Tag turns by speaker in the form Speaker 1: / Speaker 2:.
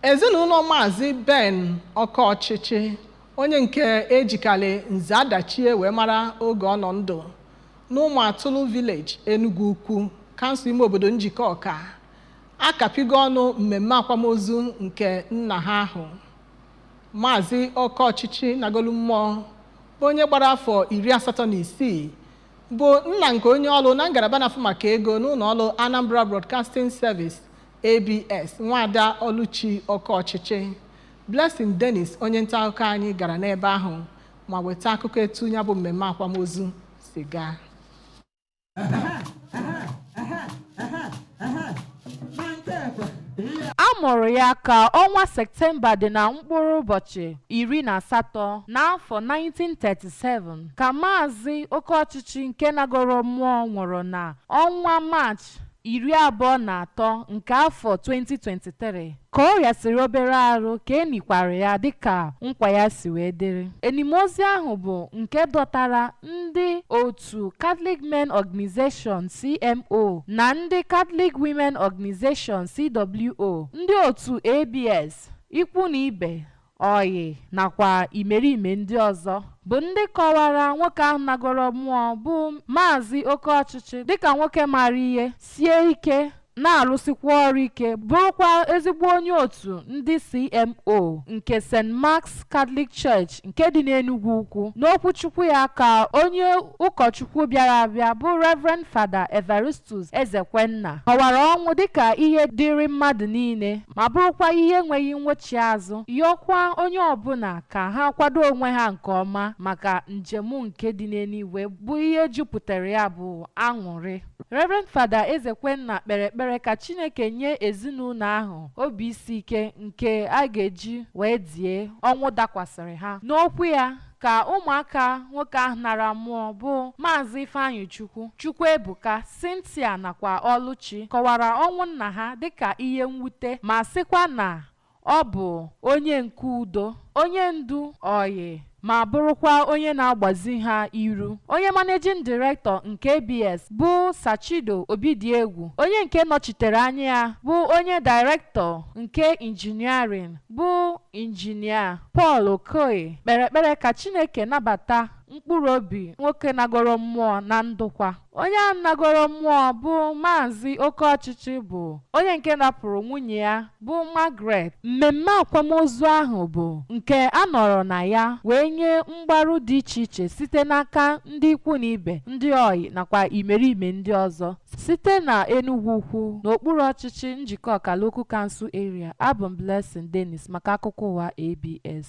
Speaker 1: Ezinụlọ Maazi Ben Okochichi, onye nke ejikale nze adachie wee mara oge ọ nọ ndụ n'Ụmụatụlụ Village, Enugwu-Ukwu, kansụl ime obodo Njikọ Ọka, akapigo ọnụ mmemme akwamozu nke nna ha ahụ. Maazi Okochichi nagolu mmụọ bụ onye gbara afọ 86, bụ nna nke onye ọrụ na ngalaba na-afụ maka ego n'ụlọ ọrụ Anambra Broadcasting Service ABS, Nwada Oluchi Okochichi. Blessing Dennis, onye nta akụkọ anyị, gara n'ebe ahụ ma weta akụkọ etu ya bụ mmemme akwamozu si gaa.
Speaker 2: A mụrụ ya ka ọnwa Septemba dị na mkpụrụ ụbọchị 18 n'afọ 1937 ka Maazi Okochichi nke nagoro mmụọ nwụrụ na ọnwa Maachị 23 nke afọ 2023 ka ọ rịasịrị obere arụ ka enikwara ya dịka nkwa ya si wee dịrị. Enimozi ahụ bụ nke dọtara ndị otu Catholic Men Organization CMO na ndị Catholic Women Organization CWO, ndị otu ABS, ikwu na ibe, oyi nakwa imerime ndị ọzọ bụ ndị kọwara nwoke ahụ nagoro mmụọ bụ Maazi Okochichi dịka nwoke mara ihe, sie ike, na-arụsikwa ọrụ ike, bụrụkwa ezigbo onye otu ndị CMO nke St. Mark's Catholic Church nke dị n'Enugwu-Ukwu. N'okwuchukwu ya ka onye ụkọchukwu bịara abịa bụ Reverend Father Evaristus Ezekwenna kọwara ọnwụ dịka ihe dịrị mmadụ niile ma bụrụkwa ihe enweghị nwechi azụ, yọkwa onye ọbụla ka ha kwado onwe ha nke ọma maka njem nke dị n'eluigwe bụ ihe jupụtara ya bụ aṅụrị. Reverend Father Ezekwenna kpere ekpere ka Chineke nye ezinụlọ ahụ obi isi ike nke a ga-eji wee die ọnwụ dakwasịrị ha. N'okwu ya ka ụmụaka nwoke ahụ nara mmụọ bụ Maazi Ifeanyịchukwu, Chukwuebuka, Cynthia nakwa Oluchi kọwara ọnwụ nna ha dịka ihe mwute ma sịkwa na ọ bụ onye nke udo, onye ndu, oyi ma bụrụkwa onye na-agbazi ha iru. Onye managing director nke ABS bụ Sachido Obidiegwu, onye nke nọchitere anya ya bụ onye director nke engineering bụ injinia Paul Okoye kpere ekpere ka Chineke nabata mkpụrụ obi nwoke nagoro mmụọ na ndụkwa. Onye a nagoro mmụọ bụ Maazi Okochichi bụ onye nke napụrụ nwunye ya bụ Margaret. Mmemme akwamozu ahụ bụ nke a nọrọ na ya wee nye mgbaru dị iche iche site n'aka ndị ikwu na ibe, ndị oyi nakwa imerime ndị ọzọ site na Enugwu-Ukwu n'okpuru ọchịchị Njikọ Ọka Local Council Area. Abụ m Blessing Dennis maka akụkọ ụwa ABS.